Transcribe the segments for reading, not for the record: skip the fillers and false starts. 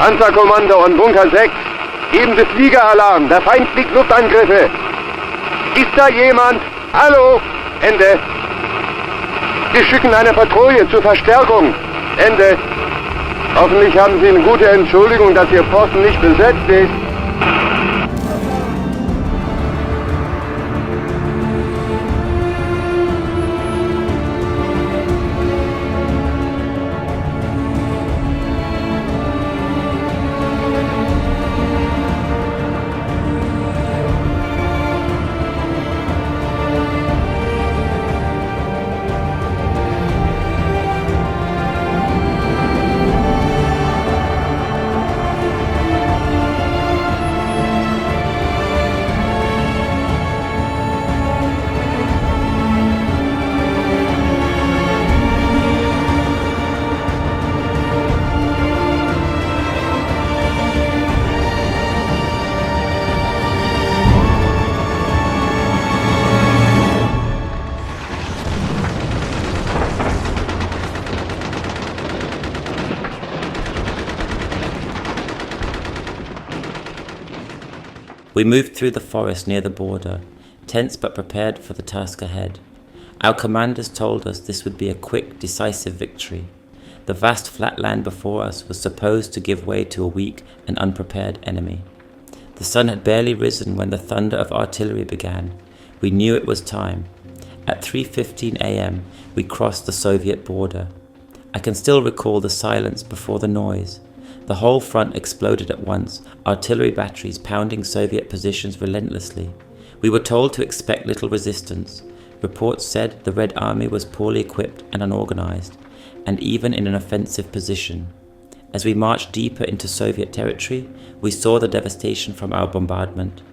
Panzerkommando und Bunker 6. Geben Sie Fliegeralarm. Der Feind fliegt Luftangriffe. Ist da jemand? Hallo? Ende. Wir schicken eine Patrouille zur Verstärkung. Ende. Hoffentlich haben Sie eine gute Entschuldigung, dass Ihr Posten nicht besetzt ist. We moved through the forest near the border, tense but prepared for the task ahead. Our commanders told us this would be a quick, decisive victory. The vast flat land before us was supposed to give way to a weak and unprepared enemy. The sun had barely risen when the thunder of artillery began. We knew it was time. At 3:15 a.m. we crossed the Soviet border. I can still recall the silence before the noise. The whole front exploded at once, artillery batteries pounding Soviet positions relentlessly. We were told to expect little resistance. Reports said the Red Army was poorly equipped and unorganized, and even in an offensive position. As we marched deeper into Soviet territory, we saw the devastation from our bombardment.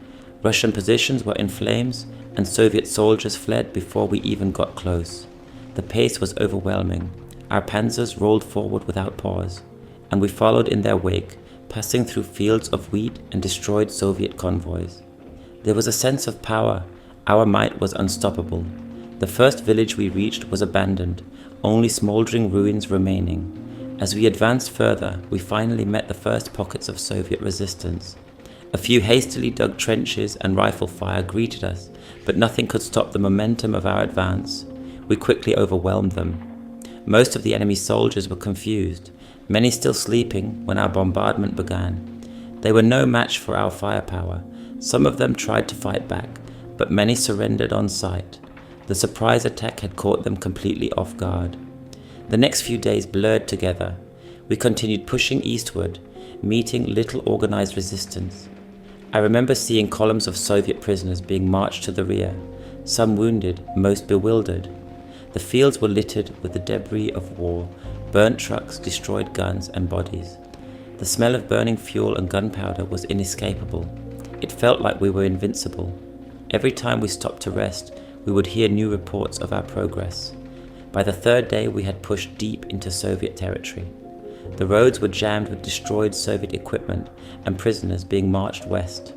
Russian positions were in flames, and Soviet soldiers fled before we even got close. The pace was overwhelming. Our panzers rolled forward without pause, and we followed in their wake, passing through fields of wheat and destroyed Soviet convoys. There was a sense of power. Our might was unstoppable. The first village we reached was abandoned, only smoldering ruins remaining. As we advanced further, we finally met the first pockets of Soviet resistance. A few hastily dug trenches and rifle fire greeted us, but nothing could stop the momentum of our advance. We quickly overwhelmed them. Most of the enemy soldiers were confused, many still sleeping when our bombardment began. They were no match for our firepower. Some of them tried to fight back, but many surrendered on sight. The surprise attack had caught them completely off guard. The next few days blurred together. We continued pushing eastward, meeting little organized resistance. I remember seeing columns of Soviet prisoners being marched to the rear, some wounded, most bewildered. The fields were littered with the debris of war, burnt trucks, destroyed guns and bodies. The smell of burning fuel and gunpowder was inescapable. It felt like we were invincible. Every time we stopped to rest, we would hear new reports of our progress. By the third day, we had pushed deep into Soviet territory. The roads were jammed with destroyed Soviet equipment and prisoners being marched west.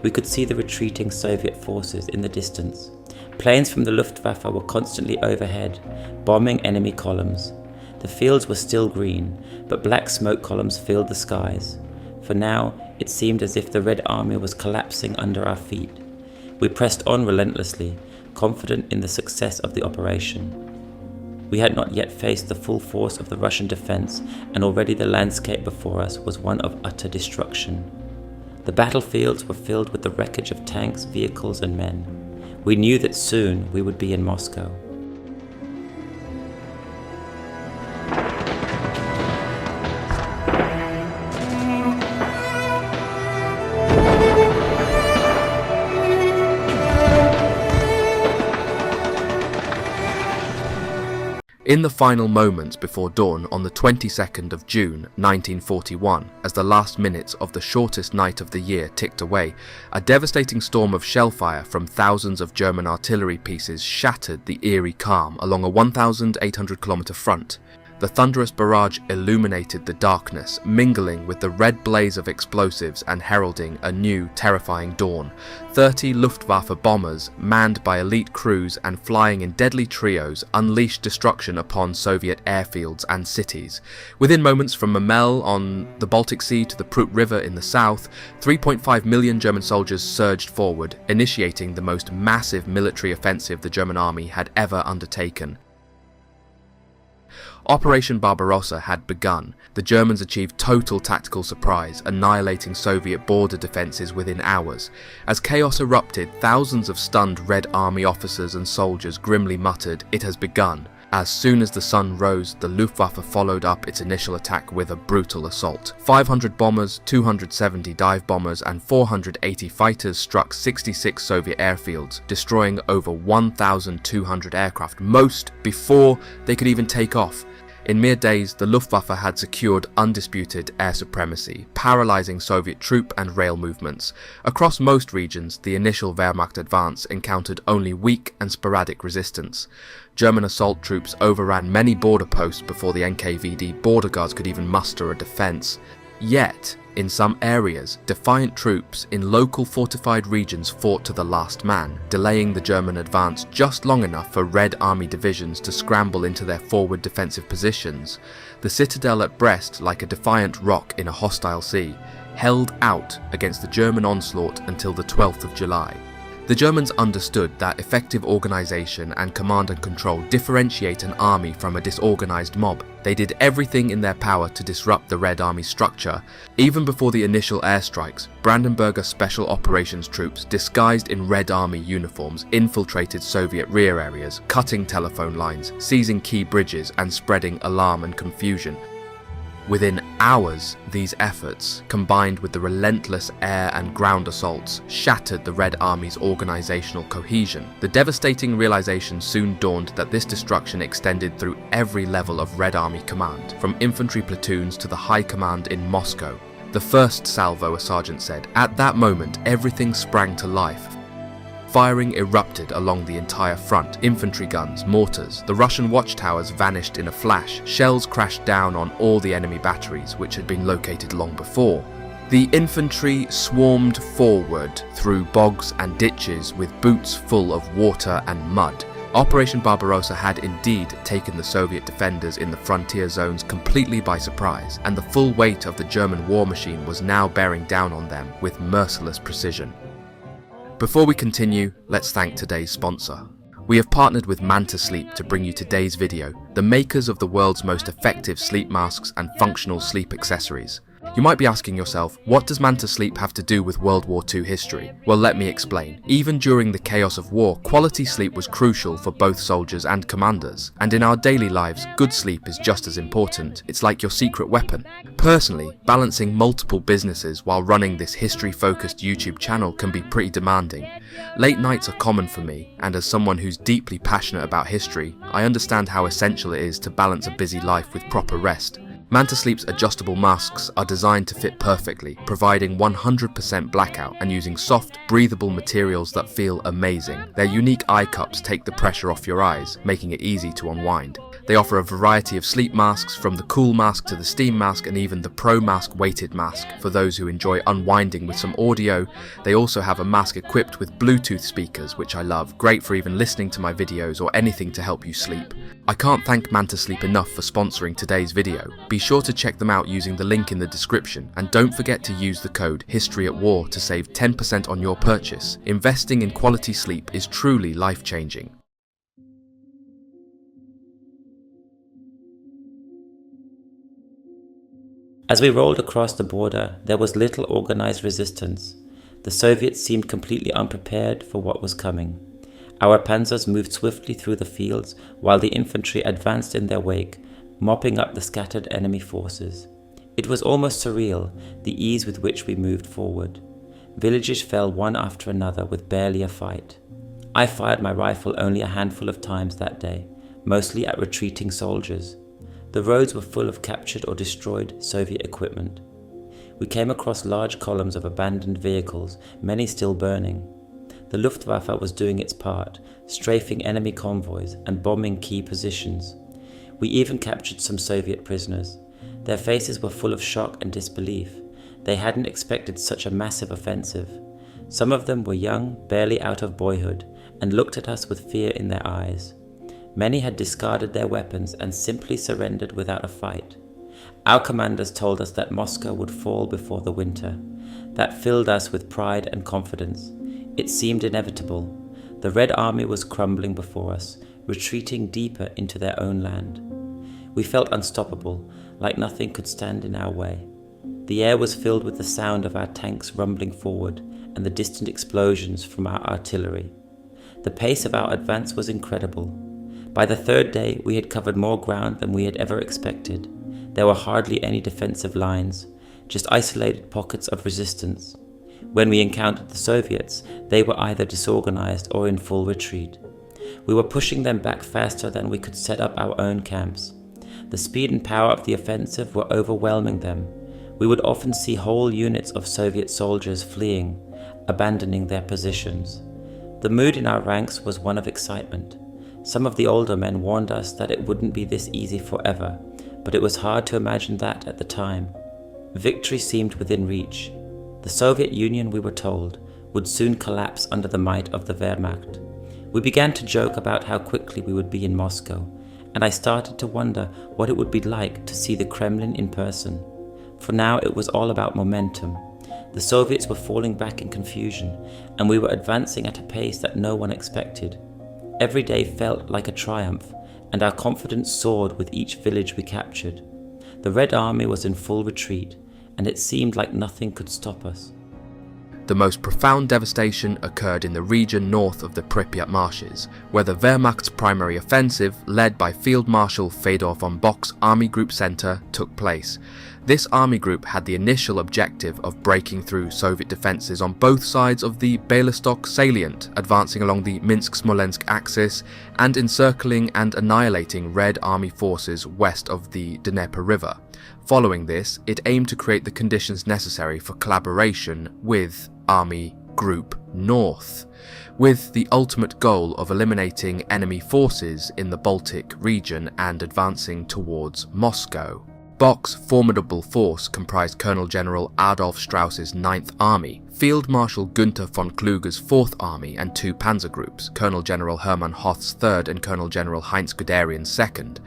We could see the retreating Soviet forces in the distance. Planes from the Luftwaffe were constantly overhead, bombing enemy columns. The fields were still green, but black smoke columns filled the skies. For now, it seemed as if the Red Army was collapsing under our feet. We pressed on relentlessly, confident in the success of the operation. We had not yet faced the full force of the Russian defense, and already the landscape before us was one of utter destruction. The battlefields were filled with the wreckage of tanks, vehicles, and men. We knew that soon we would be in Moscow. In the final moments before dawn on the 22nd of June 1941, as the last minutes of the shortest night of the year ticked away, a devastating storm of shellfire from thousands of German artillery pieces shattered the eerie calm along a 1,800 kilometre front. The thunderous barrage illuminated the darkness, mingling with the red blaze of explosives and heralding a new, terrifying dawn. 30 Luftwaffe bombers, manned by elite crews and flying in deadly trios, unleashed destruction upon Soviet airfields and cities. Within moments from Memel on the Baltic Sea to the Prut River in the south, 3.5 million German soldiers surged forward, initiating the most massive military offensive the German army had ever undertaken. Operation Barbarossa had begun. The Germans achieved total tactical surprise, annihilating Soviet border defences within hours. As chaos erupted, thousands of stunned Red Army officers and soldiers grimly muttered, "It has begun." As soon as the sun rose, the Luftwaffe followed up its initial attack with a brutal assault. 500 bombers, 270 dive bombers and 480 fighters struck 66 Soviet airfields, destroying over 1,200 aircraft, most before they could even take off. In mere days, the Luftwaffe had secured undisputed air supremacy, paralysing Soviet troop and rail movements. Across most regions, the initial Wehrmacht advance encountered only weak and sporadic resistance. German assault troops overran many border posts before the NKVD border guards could even muster a defence. Yet, in some areas, defiant troops in local fortified regions fought to the last man, delaying the German advance just long enough for Red Army divisions to scramble into their forward defensive positions. The citadel at Brest, like a defiant rock in a hostile sea, held out against the German onslaught until the 12th of July. The Germans understood that effective organisation and command and control differentiate an army from a disorganised mob. They did everything in their power to disrupt the Red Army structure. Even before the initial airstrikes, Brandenburger Special Operations troops, disguised in Red Army uniforms, infiltrated Soviet rear areas, cutting telephone lines, seizing key bridges and spreading alarm and confusion. Within hours, these efforts, combined with the relentless air and ground assaults, shattered the Red Army's organisational cohesion. The devastating realisation soon dawned that this destruction extended through every level of Red Army command, from infantry platoons to the high command in Moscow. "The first salvo," a sergeant said. At that moment, everything sprang to life. Firing erupted along the entire front. Infantry guns, mortars, the Russian watchtowers vanished in a flash. Shells crashed down on all the enemy batteries, which had been located long before. The infantry swarmed forward through bogs and ditches with boots full of water and mud. Operation Barbarossa had indeed taken the Soviet defenders in the frontier zones completely by surprise, and the full weight of the German war machine was now bearing down on them with merciless precision. Before we continue, let's thank today's sponsor. We have partnered with Manta Sleep to bring you today's video, the makers of the world's most effective sleep masks and functional sleep accessories. You might be asking yourself, what does Manta Sleep have to do with World War II history? Well, let me explain. Even during the chaos of war, quality sleep was crucial for both soldiers and commanders. And in our daily lives, good sleep is just as important. It's like your secret weapon. Personally, balancing multiple businesses while running this history-focused YouTube channel can be pretty demanding. Late nights are common for me, and as someone who's deeply passionate about history, I understand how essential it is to balance a busy life with proper rest. Manta Sleep's adjustable masks are designed to fit perfectly, providing 100% blackout and using soft, breathable materials that feel amazing. Their unique eye cups take the pressure off your eyes, making it easy to unwind. They offer a variety of sleep masks, from the cool mask to the steam mask and even the pro mask weighted mask for those who enjoy unwinding with some audio. They also have a mask equipped with Bluetooth speakers, which I love, great for even listening to my videos or anything to help you sleep. I can't thank Manta Sleep enough for sponsoring today's video. Be sure to check them out using the link in the description, and don't forget to use the code Historyatwar to save 10% on your purchase. Investing in quality sleep is truly life-changing. As we rolled across the border, there was little organised resistance. The Soviets seemed completely unprepared for what was coming. Our panzers moved swiftly through the fields, while the infantry advanced in their wake, mopping up the scattered enemy forces. It was almost surreal, the ease with which we moved forward. Villages fell one after another with barely a fight. I fired my rifle only a handful of times that day, mostly at retreating soldiers. The roads were full of captured or destroyed Soviet equipment. We came across large columns of abandoned vehicles, many still burning. The Luftwaffe was doing its part, strafing enemy convoys and bombing key positions. We even captured some Soviet prisoners. Their faces were full of shock and disbelief. They hadn't expected such a massive offensive. Some of them were young, barely out of boyhood, and looked at us with fear in their eyes. Many had discarded their weapons and simply surrendered without a fight. Our commanders told us that Moscow would fall before the winter. That filled us with pride and confidence. It seemed inevitable. The Red Army was crumbling before us, retreating deeper into their own land. We felt unstoppable, like nothing could stand in our way. The air was filled with the sound of our tanks rumbling forward and the distant explosions from our artillery. The pace of our advance was incredible. By the third day, we had covered more ground than we had ever expected. There were hardly any defensive lines, just isolated pockets of resistance. When we encountered the Soviets, they were either disorganized or in full retreat. We were pushing them back faster than we could set up our own camps. The speed and power of the offensive were overwhelming them. We would often see whole units of Soviet soldiers fleeing, abandoning their positions. The mood in our ranks was one of excitement. Some of the older men warned us that it wouldn't be this easy forever, but it was hard to imagine that at the time. Victory seemed within reach. The Soviet Union, we were told, would soon collapse under the might of the Wehrmacht. We began to joke about how quickly we would be in Moscow, and I started to wonder what it would be like to see the Kremlin in person. For now it was all about momentum. The Soviets were falling back in confusion, and we were advancing at a pace that no one expected. Every day felt like a triumph, and our confidence soared with each village we captured. The Red Army was in full retreat, and it seemed like nothing could stop us. The most profound devastation occurred in the region north of the Pripyat marshes, where the Wehrmacht's primary offensive, led by Field Marshal Fedor von Bock's Army Group Center, took place. This army group had the initial objective of breaking through Soviet defences on both sides of the Bialystok salient, advancing along the Minsk-Smolensk axis and encircling and annihilating Red Army forces west of the Dnieper River. Following this, it aimed to create the conditions necessary for collaboration with Army Group North, with the ultimate goal of eliminating enemy forces in the Baltic region and advancing towards Moscow. Bock's formidable force comprised Colonel General Adolf Strauss's 9th Army, Field Marshal Günther von Kluge's 4th Army and 2 panzer groups, Colonel General Hermann Hoth's 3rd and Colonel General Heinz Guderian's 2nd.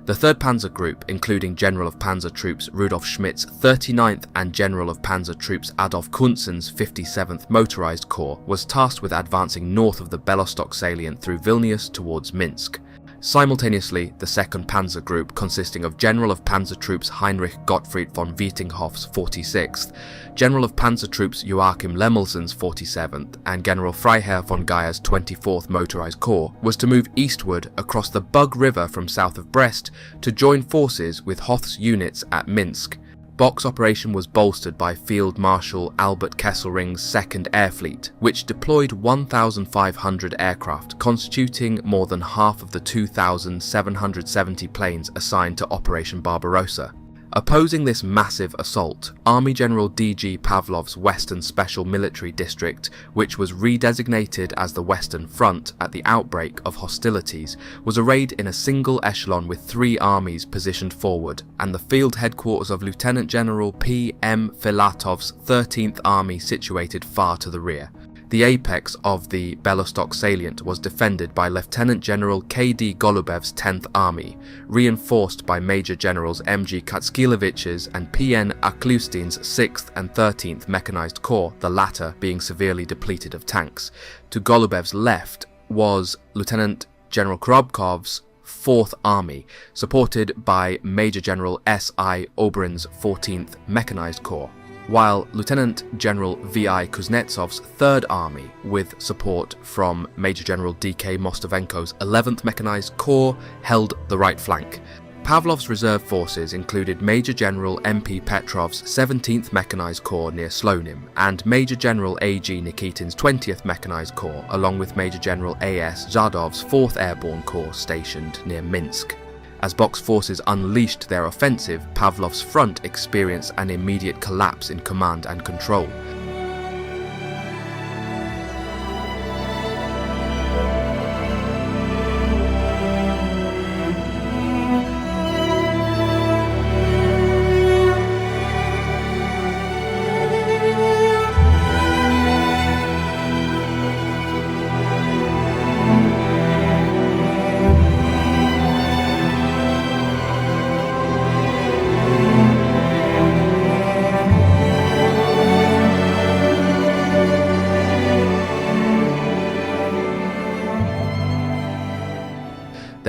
The 3rd Panzer Group, including General of Panzer Troops Rudolf Schmidt's 39th and General of Panzer Troops Adolf Kunzen's 57th Motorized Corps, was tasked with advancing north of the Bialystok salient through Vilnius towards Minsk. Simultaneously, the 2nd Panzer Group, consisting of General of Panzer Troops Heinrich Gottfried von Wietinghoff's 46th, General of Panzer Troops Joachim Lemmelsen's 47th, and General Freiherr von Geyer's 24th Motorized Corps, was to move eastward across the Bug River from south of Brest to join forces with Hoth's units at Minsk. Bock's operation was bolstered by Field Marshal Albert Kesselring's 2nd Air Fleet, which deployed 1,500 aircraft, constituting more than half of the 2,770 planes assigned to Operation Barbarossa. Opposing this massive assault, Army General D.G. Pavlov's Western Special Military District, which was redesignated as the Western Front at the outbreak of hostilities, was arrayed in a single echelon with 3 armies positioned forward, and the field headquarters of Lieutenant General P. M. Filatov's 13th Army situated far to the rear. The apex of the Bialystok salient was defended by Lieutenant General K.D. Golubev's 10th Army, reinforced by Major Generals M.G. Katskilevich's and P.N. Aklustin's 6th and 13th Mechanized Corps, the latter being severely depleted of tanks. To Golubev's left was Lieutenant General Korobkov's 4th Army, supported by Major General S.I. Obrin's 14th Mechanized Corps, while Lieutenant General V.I. Kuznetsov's 3rd Army, with support from Major General D.K. Mostovenko's 11th Mechanized Corps, held the right flank. Pavlov's reserve forces included Major General M.P. Petrov's 17th Mechanized Corps near Slonim, and Major General A.G. Nikitin's 20th Mechanized Corps, along with Major General A.S. Zadov's 4th Airborne Corps stationed near Minsk. As Bock's forces unleashed their offensive, Pavlov's front experienced an immediate collapse in command and control.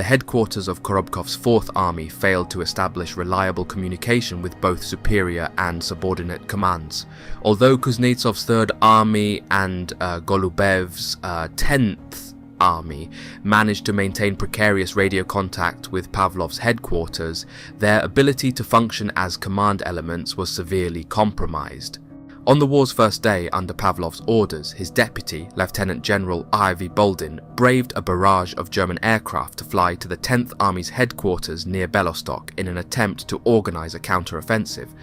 headquarters of Korobkov's 4th Army failed to establish reliable communication with both superior and subordinate commands. Although Kuznetsov's 3rd Army and Golubev's 10th Army managed to maintain precarious radio contact with Pavlov's headquarters, their ability to function as command elements was severely compromised. On the war's first day, under Pavlov's orders, his deputy, Lieutenant General Ivy Boldin, braved a barrage of German aircraft to fly to the 10th Army's headquarters near Belostok in an attempt to organize a counter-offensive.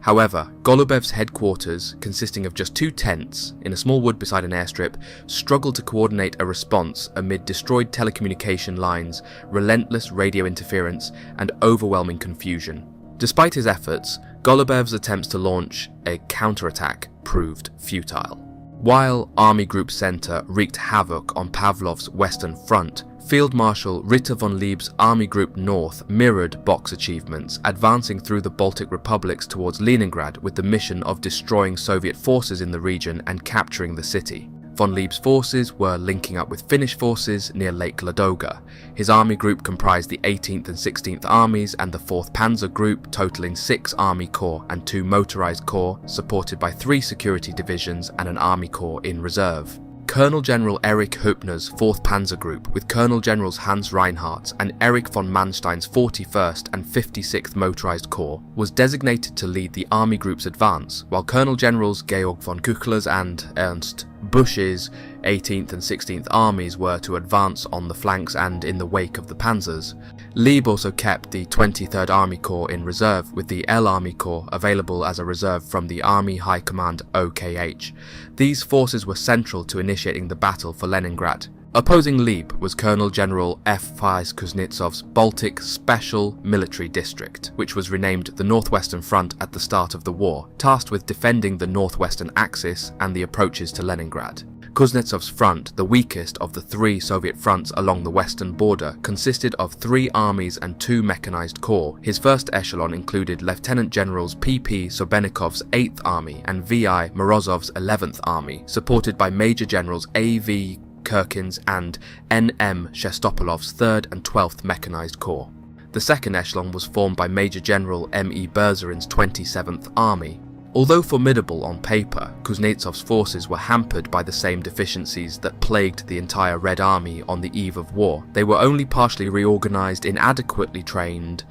However, Golubev's headquarters, consisting of just 2 tents in a small wood beside an airstrip, struggled to coordinate a response amid destroyed telecommunication lines, relentless radio interference, and overwhelming confusion. Despite his efforts, Golubev's attempts to launch a counterattack proved futile. While Army Group Center wreaked havoc on Pavlov's western front, Field Marshal Ritter von Lieb's Army Group North mirrored Bock's achievements, advancing through the Baltic republics towards Leningrad with the mission of destroying Soviet forces in the region and capturing the city. Von Lieb's forces were linking up with Finnish forces near Lake Ladoga. His army group comprised the 18th and 16th Armies and the 4th Panzer Group, totaling 6 Army Corps and 2 motorized corps, supported by 3 security divisions and an Army Corps in reserve. Colonel General Erich Höppner's 4th Panzer Group, with Colonel Generals Hans Reinhardt's and Erich von Manstein's 41st and 56th Motorized Corps, was designated to lead the Army Group's advance, while Colonel Generals Georg von Küchler's and Ernst Busch's 18th and 16th Armies were to advance on the flanks and in the wake of the Panzers. Lieb also kept the 23rd Army Corps in reserve, with the L Army Corps available as a reserve from the Army High Command OKH. These forces were central to initiating the battle for Leningrad. Opposing Lieb was Colonel General F. Kuznetsov's Baltic Special Military District, which was renamed the Northwestern Front at the start of the war, tasked with defending the northwestern axis and the approaches to Leningrad. Kuznetsov's front, the weakest of the 3 Soviet fronts along the western border, consisted of 3 armies and 2 mechanized corps. His first echelon included Lieutenant Generals P.P. Sobenikov's 8th Army and V.I. Morozov's 11th Army, supported by Major Generals A.V. Kirkin's and N.M. Shestopolov's 3rd and 12th Mechanized Corps. The second echelon was formed by Major General M.E. Berzerin's 27th Army. Although formidable on paper, Kuznetsov's forces were hampered by the same deficiencies that plagued the entire Red Army on the eve of war. They were only partially reorganized, inadequately trained,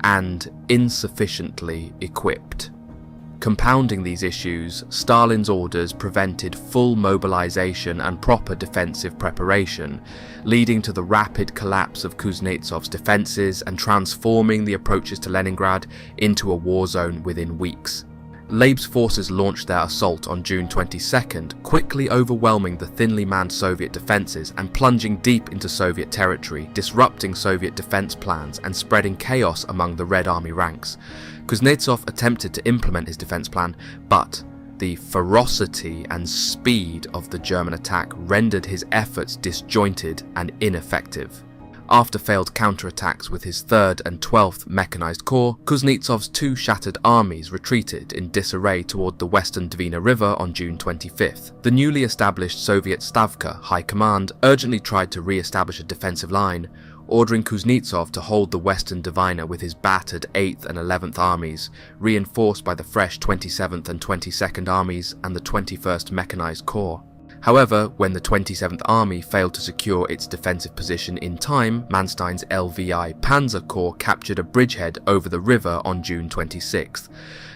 and insufficiently equipped. Compounding these issues, Stalin's orders prevented full mobilization and proper defensive preparation, leading to the rapid collapse of Kuznetsov's defenses and transforming the approaches to Leningrad into a war zone within weeks. Lieb's forces launched their assault on June 22nd, quickly overwhelming the thinly manned Soviet defenses and plunging deep into Soviet territory, disrupting Soviet defense plans and spreading chaos among the Red Army ranks. Kuznetsov attempted to implement his defense plan, but the ferocity and speed of the German attack rendered his efforts disjointed and ineffective. After failed counterattacks with his 3rd and 12th Mechanized Corps, Kuznetsov's 2 shattered armies retreated in disarray toward the western Dvina River on June 25th. The newly established Soviet Stavka High Command urgently tried to re-establish a defensive line, ordering Kuznetsov to hold the western Dvina with his battered 8th and 11th Armies, reinforced by the fresh 27th and 22nd Armies and the 21st Mechanized Corps. However, when the 27th Army failed to secure its defensive position in time, Manstein's LVI Panzer Corps captured a bridgehead over the river on June 26th.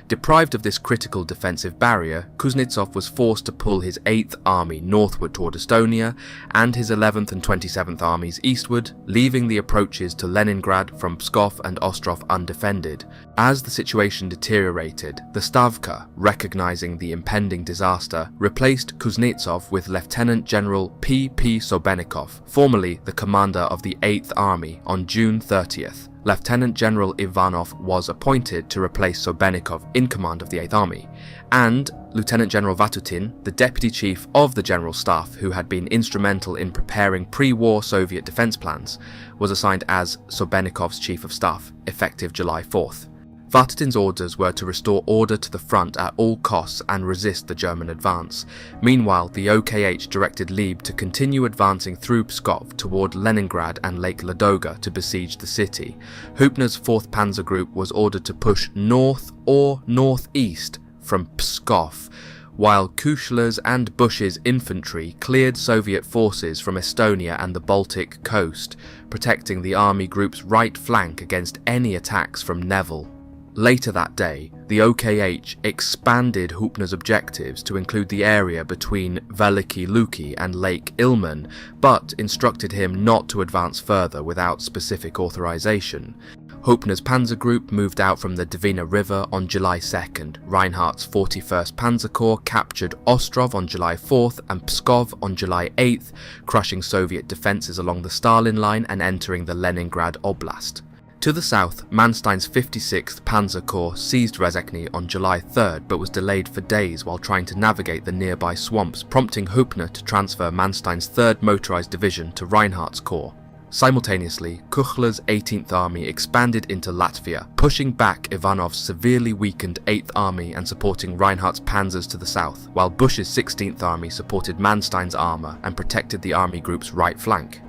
Deprived of this critical defensive barrier, Kuznetsov was forced to pull his 8th Army northward toward Estonia and his 11th and 27th Armies eastward, leaving the approaches to Leningrad from Pskov and Ostrov undefended. As the situation deteriorated, the Stavka, recognizing the impending disaster, replaced Kuznetsov with Lieutenant General P.P. Sobenikov, formerly the commander of the 8th Army, on June 30th. Lieutenant General Ivanov was appointed to replace Sobenikov in command of the 8th Army, and Lieutenant General Vatutin, the deputy chief of the General Staff who had been instrumental in preparing pre-war Soviet defense plans, was assigned as Sobenikov's chief of staff, effective July 4th. Vatatin's orders were to restore order to the front at all costs and resist the German advance. Meanwhile, the OKH directed Lieb to continue advancing through Pskov toward Leningrad and Lake Ladoga to besiege the city. Hübner's 4th Panzer Group was ordered to push north or northeast from Pskov, while Kuchler's and Busch's infantry cleared Soviet forces from Estonia and the Baltic coast, protecting the army group's right flank against any attacks from Neville. Later that day, the OKH expanded Hübner's objectives to include the area between Veliki Luki and Lake Ilmen, but instructed him not to advance further without specific authorization. Hübner's Panzer Group moved out from the Dvina River on July 2nd, Reinhardt's 41st Panzer Corps captured Ostrov on July 4th and Pskov on July 8th, crushing Soviet defences along the Stalin Line and entering the Leningrad Oblast. To the south, Manstein's 56th Panzer Corps seized Rezekne on July 3rd but was delayed for days while trying to navigate the nearby swamps, prompting Hübner to transfer Manstein's 3rd Motorized Division to Reinhardt's corps. Simultaneously, Kuchler's 18th Army expanded into Latvia, pushing back Ivanov's severely weakened 8th Army and supporting Reinhardt's panzers to the south, while Busch's 16th Army supported Manstein's armour and protected the army group's right flank.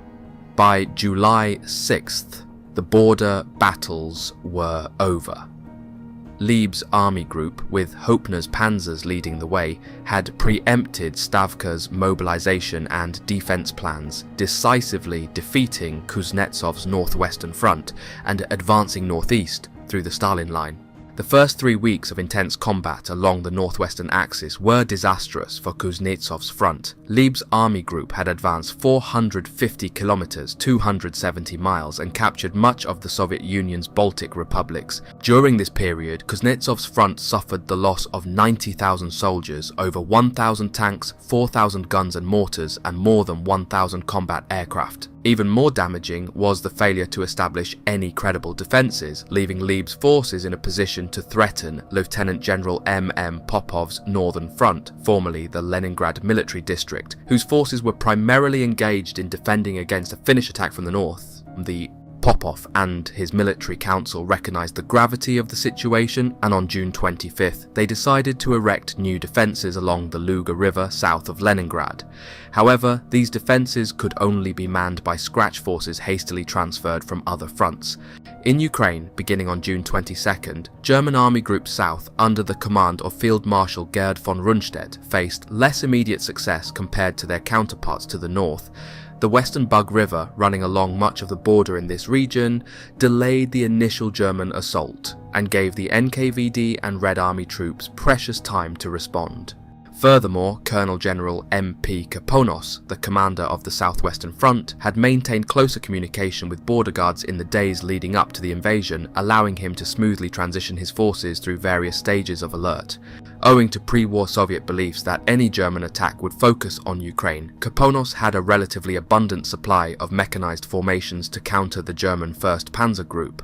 By July 6th, the border battles were over. Lieb's army group, with Hübner's panzers leading the way, had preempted Stavka's mobilization and defense plans, decisively defeating Kuznetsov's northwestern front and advancing northeast through the Stalin Line. The first 3 weeks of intense combat along the northwestern axis were disastrous for Kuznetsov's front. Lieb's army group had advanced 450 kilometers, 270 miles, and captured much of the Soviet Union's Baltic republics. During this period, Kuznetsov's front suffered the loss of 90,000 soldiers, over 1,000 tanks, 4,000 guns and mortars, and more than 1,000 combat aircraft. Even more damaging was the failure to establish any credible defences, leaving Lieb's forces in a position to threaten Lieutenant General M.M. Popov's Northern Front, formerly the Leningrad Military District, whose forces were primarily engaged in defending against a Finnish attack from the north. The Popov and his military council recognised the gravity of the situation, and on June 25th they decided to erect new defences along the Luga River south of Leningrad. However, these defences could only be manned by scratch forces hastily transferred from other fronts. In Ukraine, beginning on June 22nd, German Army Group South, under the command of Field Marshal Gerd von Rundstedt, faced less immediate success compared to their counterparts to the north. The Western Bug River, running along much of the border in this region, delayed the initial German assault and gave the NKVD and Red Army troops precious time to respond. Furthermore, Colonel General M.P. Kaponos, the commander of the Southwestern Front, had maintained closer communication with border guards in the days leading up to the invasion, allowing him to smoothly transition his forces through various stages of alert. Owing to pre-war Soviet beliefs that any German attack would focus on Ukraine, Kaponos had a relatively abundant supply of mechanized formations to counter the German 1st Panzer Group.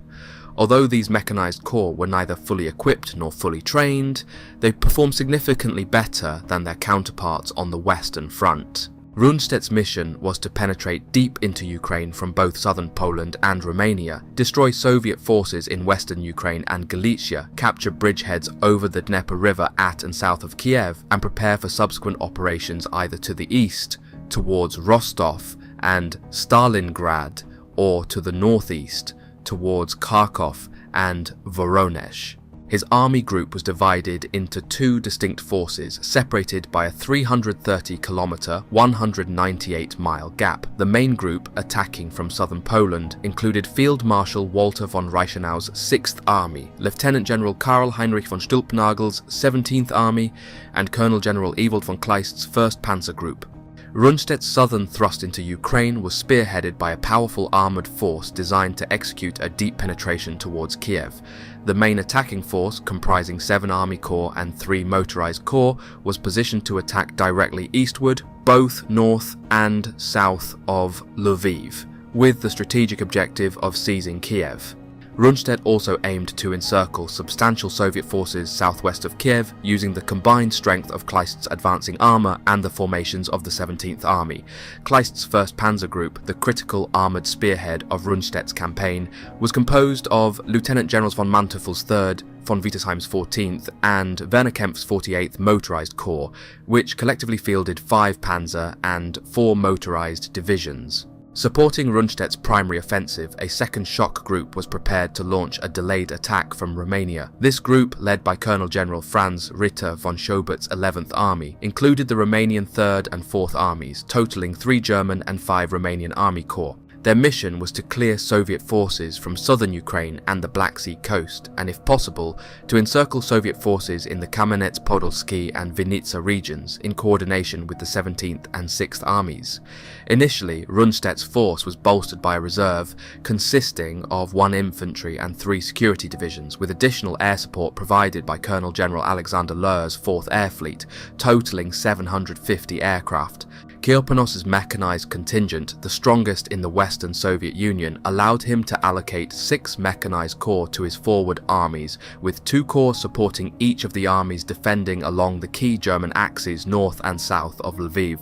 Although these mechanized corps were neither fully equipped nor fully trained, they performed significantly better than their counterparts on the Western Front. Rundstedt's mission was to penetrate deep into Ukraine from both southern Poland and Romania, destroy Soviet forces in western Ukraine and Galicia, capture bridgeheads over the Dnieper River at and south of Kiev, and prepare for subsequent operations either to the east, towards Rostov and Stalingrad, or to the northeast, towards Kharkov and Voronezh. His army group was divided into 2 distinct forces, separated by a 330-kilometre, 198-mile gap. The main group, attacking from southern Poland, included Field Marshal Walter von Reichenau's 6th Army, Lieutenant General Karl Heinrich von Stülpnagel's 17th Army, and Colonel General Ewald von Kleist's 1st Panzer Group. Rundstedt's southern thrust into Ukraine was spearheaded by a powerful armoured force designed to execute a deep penetration towards Kiev. The main attacking force, comprising 7 Army Corps and 3 motorised corps, was positioned to attack directly eastward, both north and south of Lviv, with the strategic objective of seizing Kiev. Rundstedt also aimed to encircle substantial Soviet forces southwest of Kiev using the combined strength of Kleist's advancing armour and the formations of the 17th Army. Kleist's 1st Panzer Group, the critical armoured spearhead of Rundstedt's campaign, was composed of Lieutenant Generals von Manteuffel's 3rd, von Wietersheim's 14th and Werner Kempf's 48th Motorised Corps, which collectively fielded 5 Panzer and 4 motorised divisions. Supporting Rundstedt's primary offensive, a 2nd Shock Group was prepared to launch a delayed attack from Romania. This group, led by Colonel General Franz Ritter von Schobert's 11th Army, included the Romanian 3rd and 4th Armies, totaling 3 German and 5 Romanian Army Corps. Their mission was to clear Soviet forces from southern Ukraine and the Black Sea coast, and if possible, to encircle Soviet forces in the Kamenets-Podilsky and Vinnytsia regions in coordination with the 17th and 6th Armies. Initially, Rundstedt's force was bolstered by a reserve consisting of 1 infantry and 3 security divisions, with additional air support provided by Colonel General Alexander Löhr's 4th Air Fleet, totaling 750 aircraft. Kirponos's mechanised contingent, the strongest in the Western Soviet Union, allowed him to allocate 6 mechanised corps to his forward armies, with 2 corps supporting each of the armies defending along the key German axes north and south of Lviv.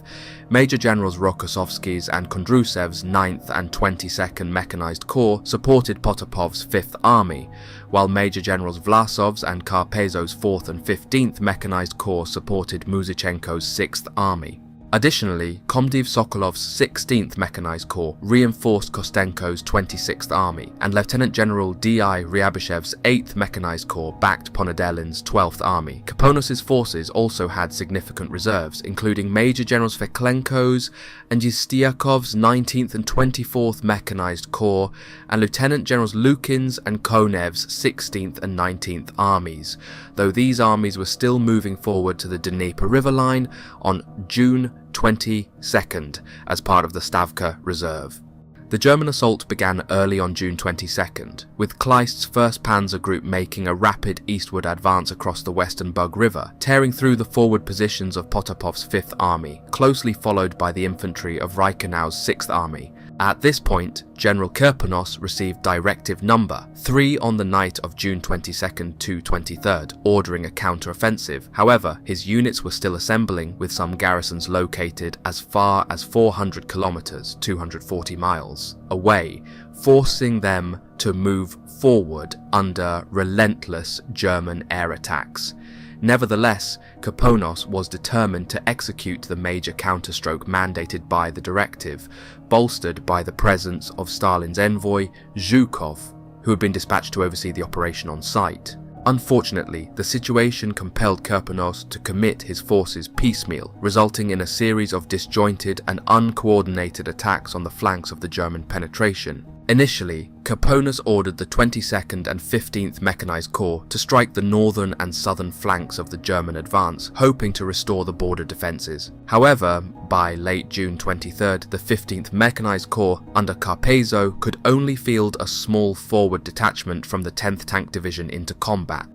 Major Generals Rokossovsky's and Kondrusev's 9th and 22nd Mechanised Corps supported Potapov's 5th Army, while Major Generals Vlasov's and Karpezov's 4th and 15th Mechanised Corps supported Muzichenko's 6th Army. Additionally, Komdiv Sokolov's 16th Mechanized Corps reinforced Kostenko's 26th Army, and Lieutenant General D.I. Ryabishev's 8th Mechanized Corps backed Ponedelin's 12th Army. Kaponos's forces also had significant reserves, including Major Generals Feklenko's and Yistiakov's 19th and 24th Mechanized Corps, and Lieutenant Generals Lukin's and Konev's 16th and 19th Armies, though these armies were still moving forward to the Dnieper River line on June 22nd as part of the Stavka Reserve. The German assault began early on June 22nd, with Kleist's 1st Panzer Group making a rapid eastward advance across the western Bug River, tearing through the forward positions of Potapov's 5th Army, closely followed by the infantry of Reichenau's 6th Army. At this point, General Kirponos received Directive Number 3 on the night of June 22nd to 23rd, ordering a counter-offensive. However, his units were still assembling, with some garrisons located as far as 400 kilometers, 240 miles, away, forcing them to move forward under relentless German air attacks. Nevertheless, Kirponos was determined to execute the major counterstroke mandated by the directive, bolstered by the presence of Stalin's envoy, Zhukov, who had been dispatched to oversee the operation on site. Unfortunately, the situation compelled Kirponos to commit his forces piecemeal, resulting in a series of disjointed and uncoordinated attacks on the flanks of the German penetration. Initially, Kirponos ordered the 22nd and 15th Mechanized Corps to strike the northern and southern flanks of the German advance, hoping to restore the border defences. However, by late June 23rd, the 15th Mechanized Corps under Karpezov could only field a small forward detachment from the 10th Tank Division into combat.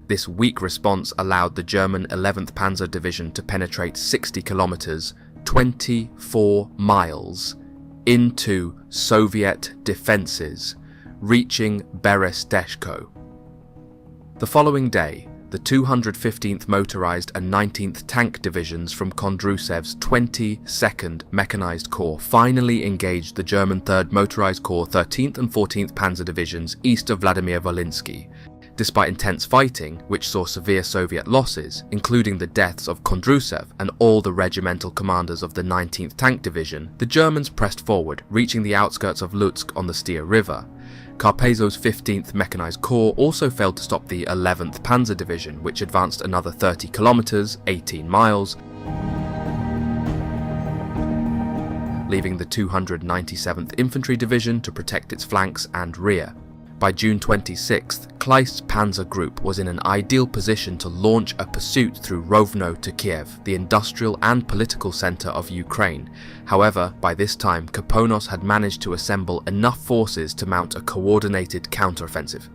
This weak response allowed the German 11th Panzer Division to penetrate 60 kilometers, 24 miles, into Soviet defences, reaching Beresteshko. The following day, the 215th Motorised and 19th Tank Divisions from Kondrusev's 22nd Mechanized Corps finally engaged the German 3rd Motorised Corps 13th and 14th Panzer Divisions east of Vladimir Volinsky. Despite intense fighting, which saw severe Soviet losses, including the deaths of Kondrusev and all the regimental commanders of the 19th Tank Division, the Germans pressed forward, reaching the outskirts of Lutsk on the Styr River. Karpezov's 15th Mechanized Corps also failed to stop the 11th Panzer Division, which advanced another 30 kilometers, 18 miles, leaving the 297th Infantry Division to protect its flanks and rear. By June 26th, Kleist's Panzer Group was in an ideal position to launch a pursuit through Rovno to Kiev, the industrial and political centre of Ukraine. However, by this time, Kirponos had managed to assemble enough forces to mount a coordinated counteroffensive,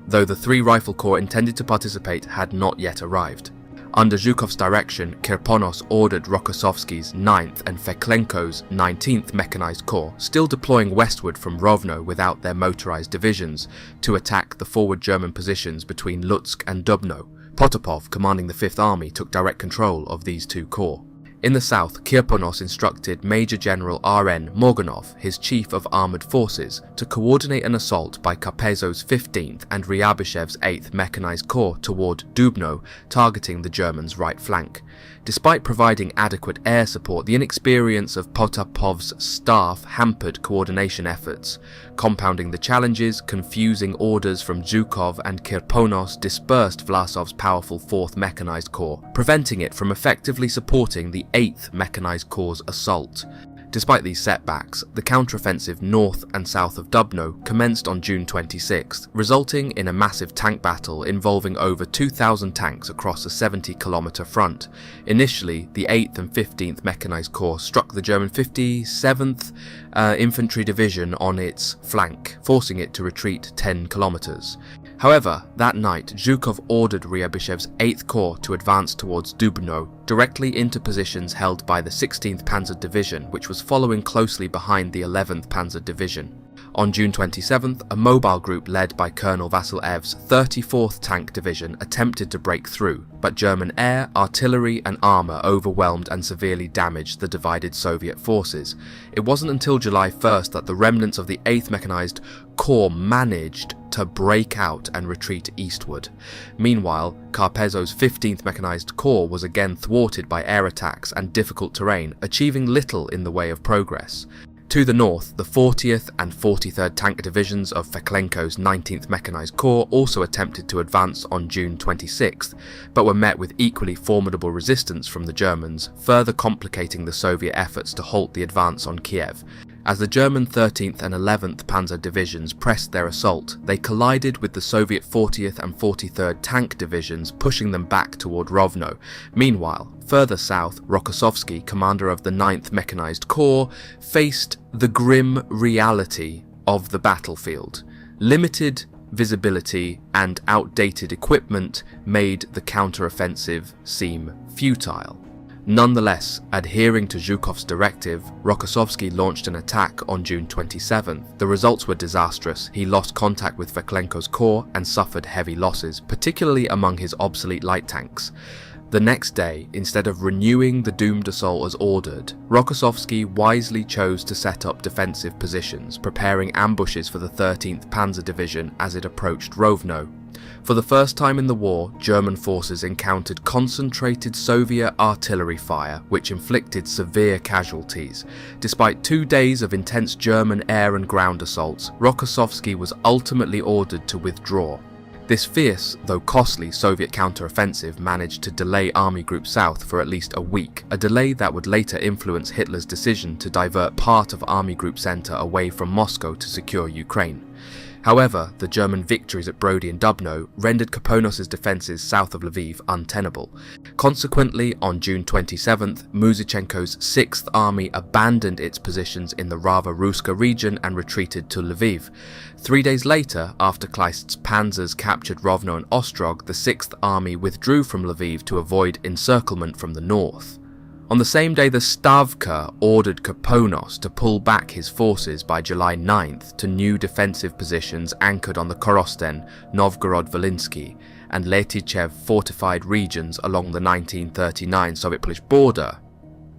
though the 3 Rifle Corps intended to participate had not yet arrived. Under Zhukov's direction, Kirponos ordered Rokossovsky's 9th and Feklenko's 19th Mechanized Corps, still deploying westward from Rovno without their motorized divisions, to attack the forward German positions between Lutsk and Dubno. Potapov, commanding the 5th Army, took direct control of these two corps. In the south, Kirponos instructed Major General R.N. Morganov, his chief of armoured forces, to coordinate an assault by Carpezo's 15th and Ryabishev's 8th Mechanized Corps toward Dubno, targeting the Germans' right flank. Despite providing adequate air support, the inexperience of Potapov's staff hampered coordination efforts. Compounding the challenges, confusing orders from Zhukov and Kirponos dispersed Vlasov's powerful 4th Mechanized Corps, preventing it from effectively supporting the 8th Mechanized Corps' assault. Despite these setbacks, the counteroffensive north and south of Dubno commenced on June 26th, resulting in a massive tank battle involving over 2,000 tanks across a 70-kilometre front. Initially, the 8th and 15th Mechanized Corps struck the German 57th Infantry Division on its flank, forcing it to retreat 10 kilometres. However, that night, Zhukov ordered Ryabishev's 8th Corps to advance towards Dubno, directly into positions held by the 16th Panzer Division, which was following closely behind the 11th Panzer Division. On June 27th, a mobile group led by Colonel Vasilev's 34th Tank Division attempted to break through, but German air, artillery and armour overwhelmed and severely damaged the divided Soviet forces. It wasn't until July 1st that the remnants of the 8th Mechanized Corps managed to break out and retreat eastward. Meanwhile, Carpezo's 15th Mechanized Corps was again thwarted by air attacks and difficult terrain, achieving little in the way of progress. To the north, the 40th and 43rd Tank Divisions of Feklenko's 19th Mechanized Corps also attempted to advance on June 26th, but were met with equally formidable resistance from the Germans, further complicating the Soviet efforts to halt the advance on Kiev. As the German 13th and 11th Panzer Divisions pressed their assault, they collided with the Soviet 40th and 43rd Tank Divisions, pushing them back toward Rovno. Meanwhile, further south, Rokossovsky, commander of the 9th Mechanized Corps, faced the grim reality of the battlefield. Limited visibility and outdated equipment made the counteroffensive seem futile. Nonetheless, adhering to Zhukov's directive, Rokossovsky launched an attack on June 27th. The results were disastrous. He lost contact with Feklenko's corps and suffered heavy losses, particularly among his obsolete light tanks. The next day, instead of renewing the doomed assault as ordered, Rokossovsky wisely chose to set up defensive positions, preparing ambushes for the 13th Panzer Division as it approached Rovno. For the first time in the war, German forces encountered concentrated Soviet artillery fire, which inflicted severe casualties. Despite 2 days of intense German air and ground assaults, Rokossovsky was ultimately ordered to withdraw. This fierce, though costly, Soviet counteroffensive managed to delay Army Group South for at least a week, a delay that would later influence Hitler's decision to divert part of Army Group Center away from Moscow to secure Ukraine. However, the German victories at Brody and Dubno rendered Kirponos' defences south of Lviv untenable. Consequently, on June 27th, Muzichenko's 6th Army abandoned its positions in the Rava-Ruska region and retreated to Lviv. 3 days later, after Kleist's panzers captured Rovno and Ostrog, the 6th Army withdrew from Lviv to avoid encirclement from the north. On the same day, the Stavka ordered Kirponos to pull back his forces by July 9th to new defensive positions anchored on the Korosten, Novgorod-Volhynsky, and Letichev fortified regions along the 1939 Soviet-Polish border.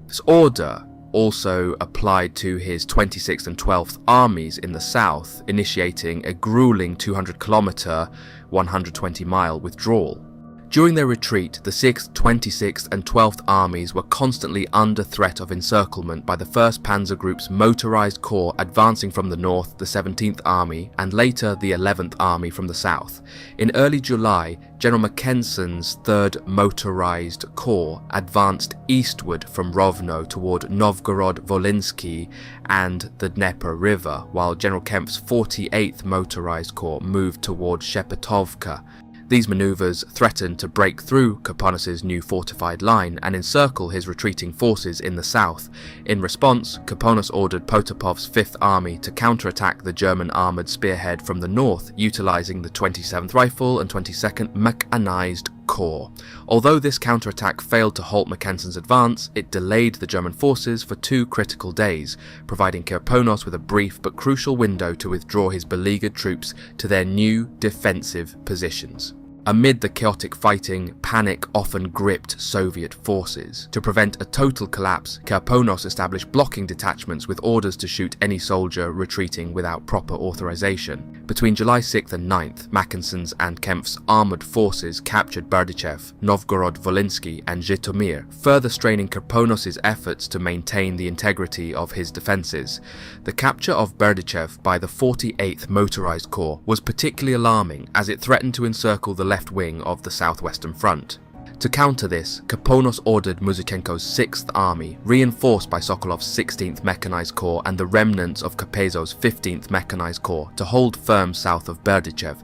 This order also applied to his 26th and 12th armies in the south, initiating a grueling 200-kilometre, 120-mile withdrawal. During their retreat, the 6th, 26th and 12th armies were constantly under threat of encirclement by the 1st Panzer Group's motorised corps advancing from the north, the 17th Army, and later the 11th Army from the south. In early July, General Mackenson's 3rd Motorised Corps advanced eastward from Rovno toward Novgorod-Volhynsky and the Dnieper River, while General Kempf's 48th Motorised Corps moved toward Shepetovka. These manoeuvres threatened to break through Kirponos' new fortified line and encircle his retreating forces in the south. In response, Kirponos ordered Potapov's 5th Army to counterattack the German armoured spearhead from the north, utilising the 27th Rifle and 22nd Mechanized Corps Corps. Although this counterattack failed to halt Mackensen's advance, it delayed the German forces for 2 critical days, providing Kirponos with a brief but crucial window to withdraw his beleaguered troops to their new defensive positions. Amid the chaotic fighting, panic often gripped Soviet forces. To prevent a total collapse, Kirponos established blocking detachments with orders to shoot any soldier retreating without proper authorization. Between July 6th and 9th, Mackensen's and Kempf's armoured forces captured Berdichev, Novgorod-Volynsky and Zhytomyr, further straining Kirponos' efforts to maintain the integrity of his defences. The capture of Berdichev by the 48th Motorized Corps was particularly alarming as it threatened to encircle the left wing of the southwestern front. To counter this, Kirponos ordered Muzyczenko's 6th Army, reinforced by Sokolov's 16th Mechanized Corps and the remnants of Capezzo's 15th Mechanized Corps, to hold firm south of Berdichev.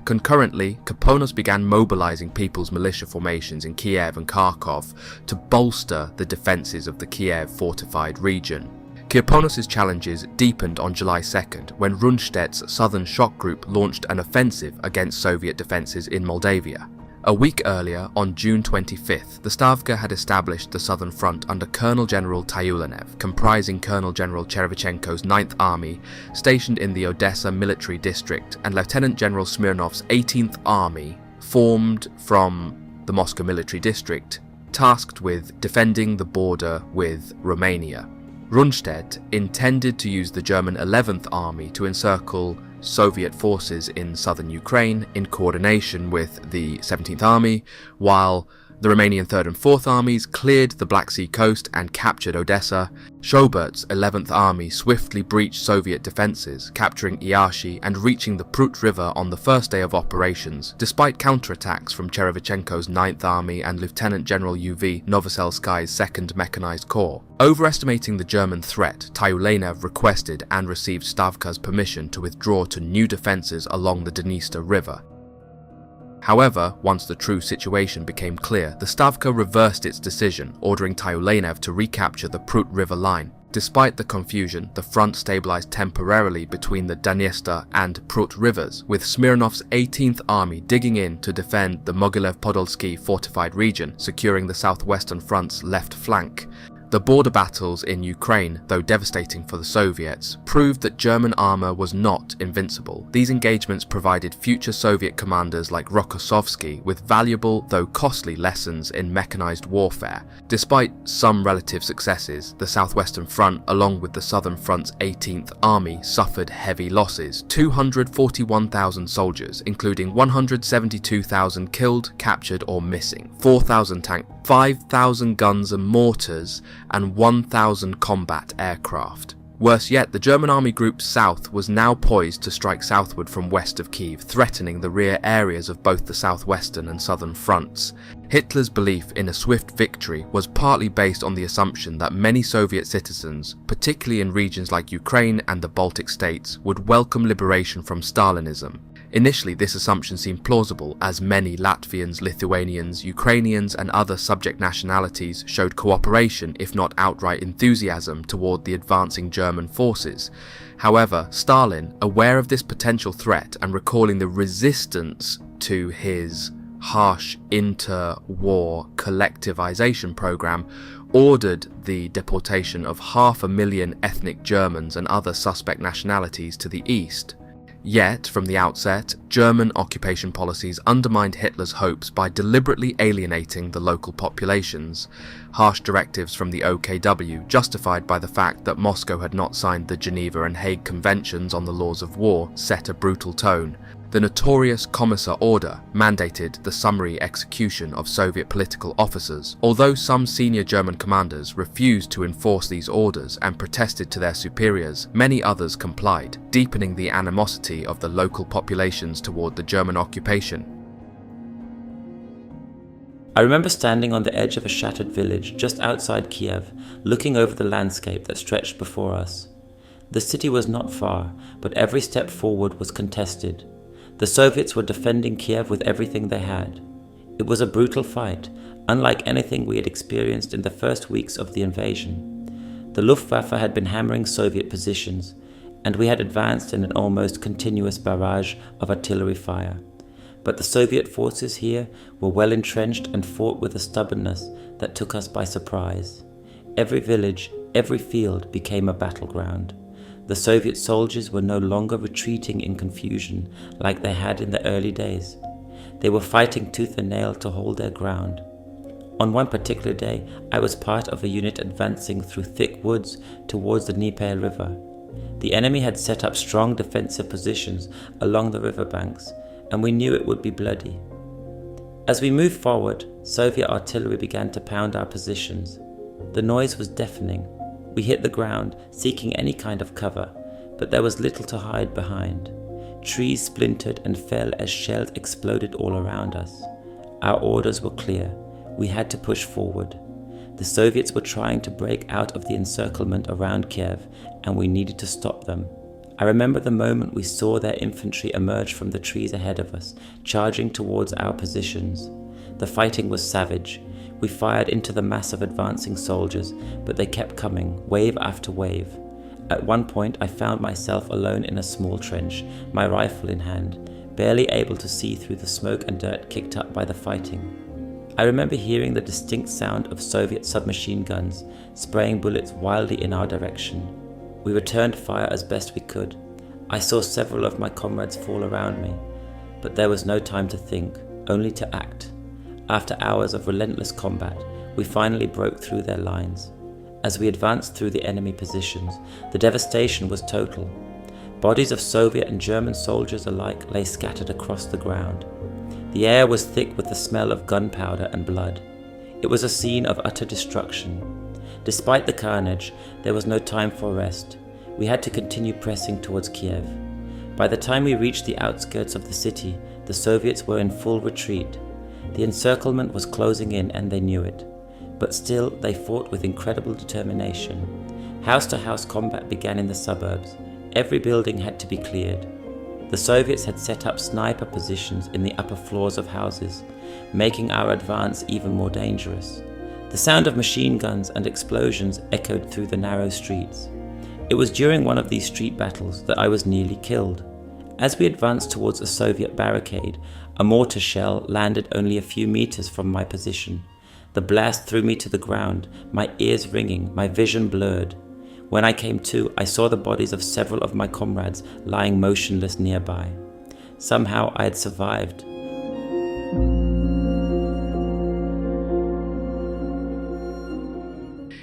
Concurrently, Kirponos began mobilizing people's militia formations in Kiev and Kharkov to bolster the defenses of the Kiev fortified region. Kirponos' challenges deepened on July 2nd when Rundstedt's Southern Shock Group launched an offensive against Soviet defences in Moldavia. A week earlier, on June 25th, the Stavka had established the Southern Front under Colonel General Tyulenev, comprising Colonel General Cherevchenko's 9th Army, stationed in the Odessa Military District, and Lieutenant General Smirnov's 18th Army, formed from the Moscow Military District, tasked with defending the border with Romania. Rundstedt intended to use the German 11th Army to encircle Soviet forces in southern Ukraine in coordination with the 17th Army, while the Romanian 3rd and 4th Armies cleared the Black Sea coast and captured Odessa. Schobert's 11th Army swiftly breached Soviet defences, capturing Iashi and reaching the Prut River on the first day of operations, despite counterattacks from Cherevchenko's 9th Army and Lieutenant General UV Novoselskay's 2nd Mechanized Corps. Overestimating the German threat, Tyulenev requested and received Stavka's permission to withdraw to new defences along the Dniester River. However, once the true situation became clear, the Stavka reversed its decision, ordering Tyulenev to recapture the Prut River line. Despite the confusion, the front stabilized temporarily between the Dniester and Prut rivers, with Smirnov's 18th Army digging in to defend the Mogilev-Podolsky fortified region, securing the southwestern front's left flank. The border battles in Ukraine, though devastating for the Soviets, proved that German armour was not invincible. These engagements provided future Soviet commanders like Rokossovsky with valuable, though costly, lessons in mechanized warfare. Despite some relative successes, the southwestern front, along with the southern front's 18th Army, suffered heavy losses: 241,000 soldiers, including 172,000 killed, captured or missing, 4,000 tanks, 5,000 guns and mortars, and 1,000 combat aircraft. Worse yet, the German army group south was now poised to strike southward from west of Kiev, threatening the rear areas of both the southwestern and southern fronts. Hitler's belief in a swift victory was partly based on the assumption that many Soviet citizens, particularly in regions like Ukraine and the Baltic states, would welcome liberation from Stalinism. Initially, this assumption seemed plausible, as many Latvians, Lithuanians, Ukrainians and other subject nationalities showed cooperation, if not outright enthusiasm, toward the advancing German forces. However, Stalin, aware of this potential threat and recalling the resistance to his harsh inter-war collectivization program, ordered the deportation of 500,000 ethnic Germans and other suspect nationalities to the east. Yet, from the outset, German occupation policies undermined Hitler's hopes by deliberately alienating the local populations. Harsh directives from the OKW, justified by the fact that Moscow had not signed the Geneva and Hague Conventions on the Laws of War, set a brutal tone. The notorious Commissar Order mandated the summary execution of Soviet political officers, although some senior German commanders refused to enforce these orders and protested to their superiors. Many others complied, deepening the animosity of the local populations toward the German occupation. I remember standing on the edge of a shattered village just outside Kiev, looking over the landscape that stretched before us. The city was not far, but every step forward was contested. The Soviets were defending Kiev with everything they had. It was a brutal fight, unlike anything we had experienced in the first weeks of the invasion. The Luftwaffe had been hammering Soviet positions, and we had advanced in an almost continuous barrage of artillery fire. But the Soviet forces here were well entrenched and fought with a stubbornness that took us by surprise. Every village, every field became a battleground. The Soviet soldiers were no longer retreating in confusion like they had in the early days. They were fighting tooth and nail to hold their ground. On one particular day, I was part of a unit advancing through thick woods towards the Dnieper River. The enemy had set up strong defensive positions along the riverbanks, and we knew it would be bloody. As we moved forward, Soviet artillery began to pound our positions. The noise was deafening. We hit the ground, seeking any kind of cover, but there was little to hide behind. Trees splintered and fell as shells exploded all around us. Our orders were clear. We had to push forward. The Soviets were trying to break out of the encirclement around Kiev, and we needed to stop them. I remember the moment we saw their infantry emerge from the trees ahead of us, charging towards our positions. The fighting was savage. We fired into the mass of advancing soldiers, but they kept coming, wave after wave. At one point, I found myself alone in a small trench, my rifle in hand, barely able to see through the smoke and dirt kicked up by the fighting. I remember hearing the distinct sound of Soviet submachine guns spraying bullets wildly in our direction. We returned fire as best we could. I saw several of my comrades fall around me, but there was no time to think, only to act. After hours of relentless combat, we finally broke through their lines. As we advanced through the enemy positions, the devastation was total. Bodies of Soviet and German soldiers alike lay scattered across the ground. The air was thick with the smell of gunpowder and blood. It was a scene of utter destruction. Despite the carnage, there was no time for rest. We had to continue pressing towards Kiev. By the time we reached the outskirts of the city, the Soviets were in full retreat. The encirclement was closing in and they knew it. But still, they fought with incredible determination. House-to-house combat began in the suburbs. Every building had to be cleared. The Soviets had set up sniper positions in the upper floors of houses, making our advance even more dangerous. The sound of machine guns and explosions echoed through the narrow streets. It was during one of these street battles that I was nearly killed. As we advanced towards a Soviet barricade, a mortar shell landed only a few meters from my position. The blast threw me to the ground, my ears ringing, my vision blurred. When I came to, I saw the bodies of several of my comrades lying motionless nearby. Somehow I had survived.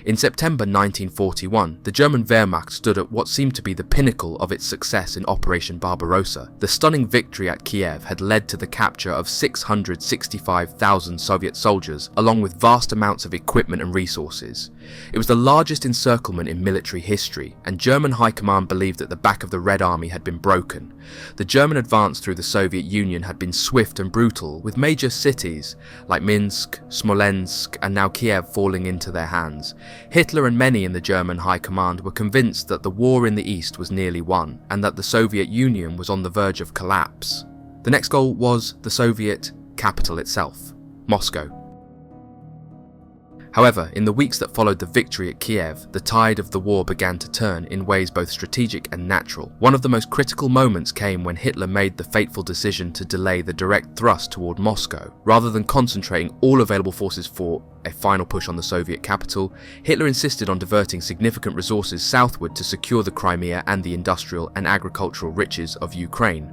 In September 1941, the German Wehrmacht stood at what seemed to be the pinnacle of its success in Operation Barbarossa. The stunning victory at Kiev had led to the capture of 665,000 Soviet soldiers, along with vast amounts of equipment and resources. It was the largest encirclement in military history, and German high command believed that the back of the Red Army had been broken. The German advance through the Soviet Union had been swift and brutal, with major cities like Minsk, Smolensk, and now Kiev falling into their hands. Hitler and many in the German high command were convinced that the war in the East was nearly won, and that the Soviet Union was on the verge of collapse. The next goal was the Soviet capital itself, Moscow. However, in the weeks that followed the victory at Kiev, the tide of the war began to turn in ways both strategic and natural. One of the most critical moments came when Hitler made the fateful decision to delay the direct thrust toward Moscow. Rather than concentrating all available forces for a final push on the Soviet capital, Hitler insisted on diverting significant resources southward to secure the Crimea and the industrial and agricultural riches of Ukraine.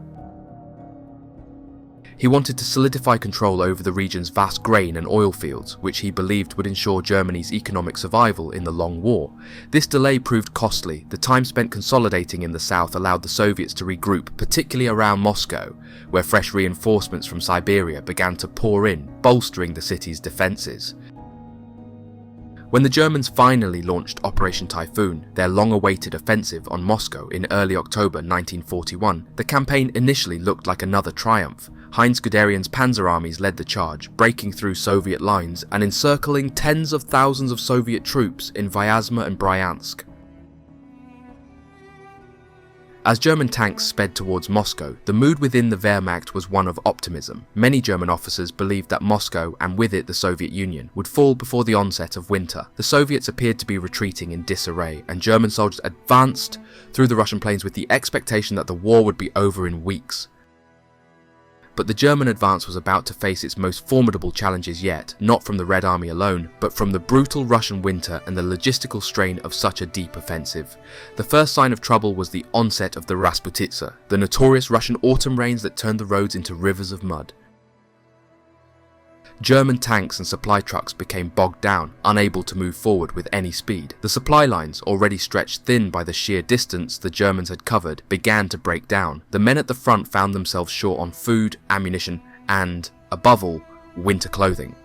He wanted to solidify control over the region's vast grain and oil fields, which he believed would ensure Germany's economic survival in the long war. This delay proved costly. The time spent consolidating in the south allowed the Soviets to regroup, particularly around Moscow, where fresh reinforcements from Siberia began to pour in, bolstering the city's defences. When the Germans finally launched Operation Typhoon, their long-awaited offensive on Moscow in early October 1941, the campaign initially looked like another triumph. Heinz Guderian's panzer armies led the charge, breaking through Soviet lines and encircling tens of thousands of Soviet troops in Vyazma and Bryansk. As German tanks sped towards Moscow, the mood within the Wehrmacht was one of optimism. Many German officers believed that Moscow, and with it the Soviet Union, would fall before the onset of winter. The Soviets appeared to be retreating in disarray, and German soldiers advanced through the Russian plains with the expectation that the war would be over in weeks. But the German advance was about to face its most formidable challenges yet, not from the Red Army alone, but from the brutal Russian winter and the logistical strain of such a deep offensive. The first sign of trouble was the onset of the Rasputitsa, the notorious Russian autumn rains that turned the roads into rivers of mud. German tanks and supply trucks became bogged down, unable to move forward with any speed. The supply lines, already stretched thin by the sheer distance the Germans had covered, began to break down. The men at the front found themselves short on food, ammunition, and, above all, winter clothing.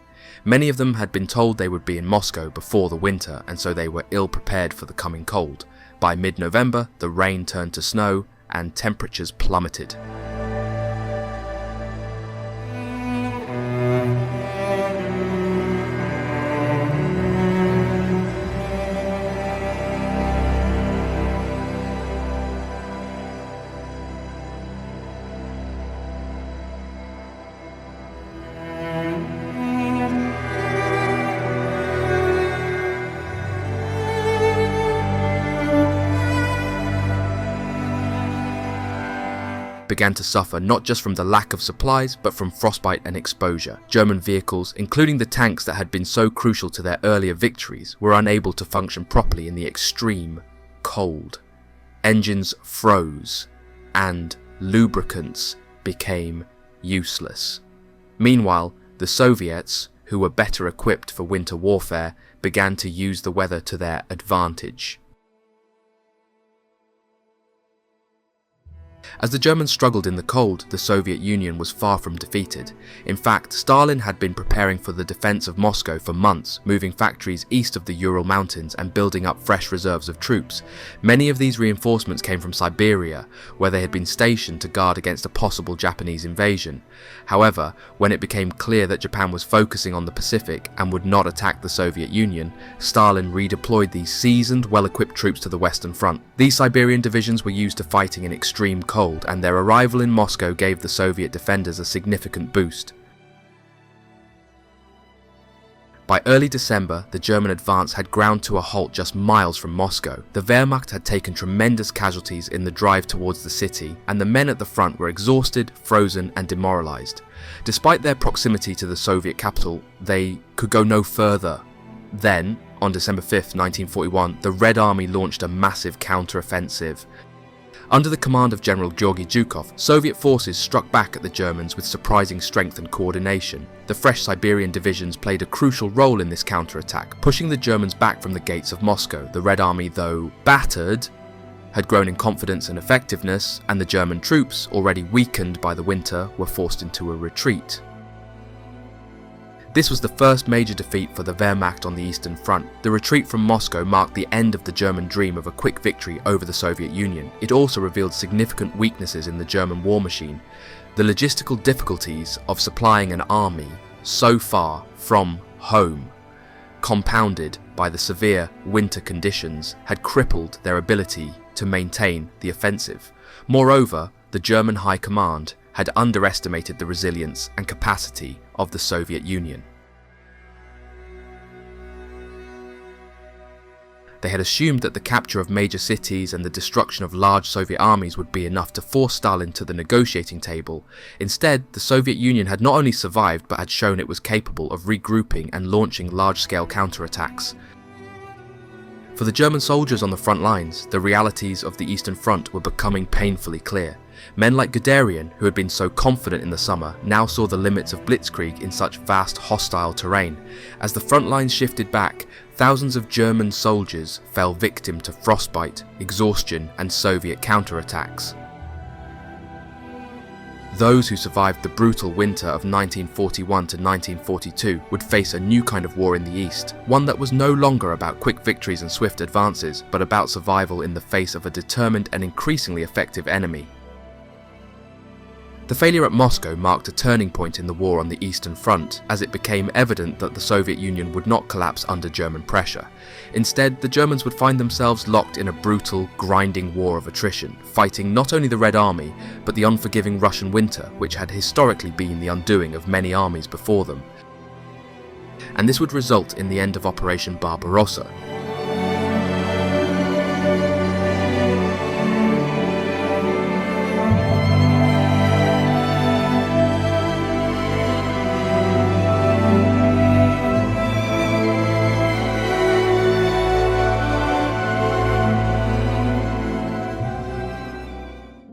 Many of them had been told they would be in Moscow before the winter, and so they were ill prepared for the coming cold. By mid-November, the rain turned to snow, and temperatures plummeted. Began to suffer not just from the lack of supplies, but from frostbite and exposure. German vehicles, including the tanks that had been so crucial to their earlier victories, were unable to function properly in the extreme cold. Engines froze, and lubricants became useless. Meanwhile, the Soviets, who were better equipped for winter warfare, began to use the weather to their advantage. As the Germans struggled in the cold, the Soviet Union was far from defeated. In fact, Stalin had been preparing for the defense of Moscow for months, moving factories east of the Ural Mountains and building up fresh reserves of troops. Many of these reinforcements came from Siberia, where they had been stationed to guard against a possible Japanese invasion. However, when it became clear that Japan was focusing on the Pacific and would not attack the Soviet Union, Stalin redeployed these seasoned, well-equipped troops to the Western Front. These Siberian divisions were used to fighting in extreme cold, and their arrival in Moscow gave the Soviet defenders a significant boost. By early December, the German advance had ground to a halt just miles from Moscow. The Wehrmacht had taken tremendous casualties in the drive towards the city, and the men at the front were exhausted, frozen, and demoralized. Despite their proximity to the Soviet capital, they could go no further. Then, on December 5th, 1941, the Red Army launched a massive counter-offensive. Under the command of General Georgy Zhukov, Soviet forces struck back at the Germans with surprising strength and coordination. The fresh Siberian divisions played a crucial role in this counterattack, pushing the Germans back from the gates of Moscow. The Red Army, though battered, had grown in confidence and effectiveness, and the German troops, already weakened by the winter, were forced into a retreat. This was the first major defeat for the Wehrmacht on the Eastern Front. The retreat from Moscow marked the end of the German dream of a quick victory over the Soviet Union. It also revealed significant weaknesses in the German war machine. The logistical difficulties of supplying an army so far from home, compounded by the severe winter conditions, had crippled their ability to maintain the offensive. Moreover, the German High Command had underestimated the resilience and capacity of the Soviet Union. They had assumed that the capture of major cities and the destruction of large Soviet armies would be enough to force Stalin to the negotiating table. Instead, the Soviet Union had not only survived but had shown it was capable of regrouping and launching large-scale counterattacks. For the German soldiers on the front lines, the realities of the Eastern Front were becoming painfully clear. Men like Guderian, who had been so confident in the summer, now saw the limits of blitzkrieg in such vast hostile terrain. As the front lines shifted back, thousands of German soldiers fell victim to frostbite, exhaustion, and Soviet counterattacks. Those who survived the brutal winter of 1941 to 1942 would face a new kind of war in the East, one that was no longer about quick victories and swift advances, but about survival in the face of a determined and increasingly effective enemy. The failure at Moscow marked a turning point in the war on the Eastern Front, as it became evident that the Soviet Union would not collapse under German pressure. Instead, the Germans would find themselves locked in a brutal, grinding war of attrition, fighting not only the Red Army, but the unforgiving Russian winter, which had historically been the undoing of many armies before them. And this would result in the end of Operation Barbarossa.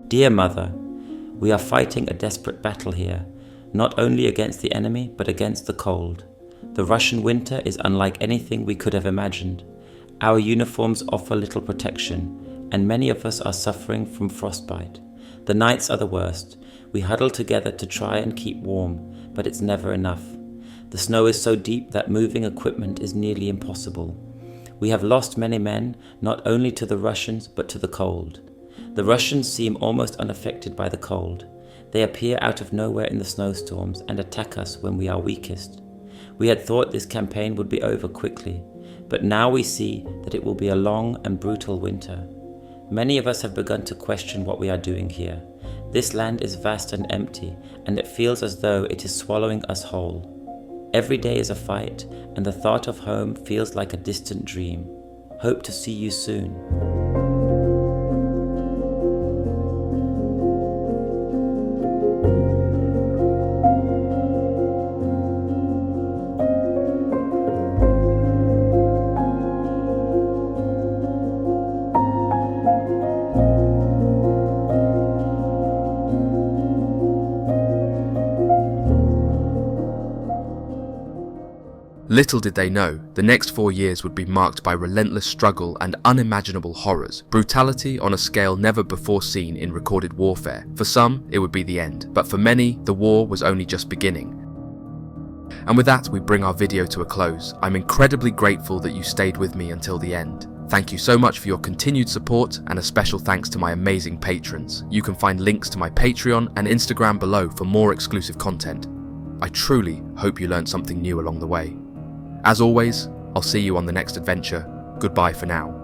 Dear Mother, we are fighting a desperate battle here, not only against the enemy but against the cold. The Russian winter is unlike anything we could have imagined. Our uniforms offer little protection, and many of us are suffering from frostbite. The nights are the worst. We huddle together to try and keep warm, but it's never enough. The snow is so deep that moving equipment is nearly impossible. We have lost many men, not only to the Russians but to the cold. The Russians seem almost unaffected by the cold. They appear out of nowhere in the snowstorms and attack us when we are weakest. We had thought this campaign would be over quickly, but now we see that it will be a long and brutal winter. Many of us have begun to question what we are doing here. This land is vast and empty, and it feels as though it is swallowing us whole. Every day is a fight, and the thought of home feels like a distant dream. Hope to see you soon. Little did they know, the next 4 years would be marked by relentless struggle and unimaginable horrors, brutality on a scale never before seen in recorded warfare. For some, it would be the end, but for many, the war was only just beginning. And with that, we bring our video to a close. I'm incredibly grateful that you stayed with me until the end. Thank you so much for your continued support, and a special thanks to my amazing patrons. You can find links to my Patreon and Instagram below for more exclusive content. I truly hope you learned something new along the way. As always, I'll see you on the next adventure. Goodbye for now.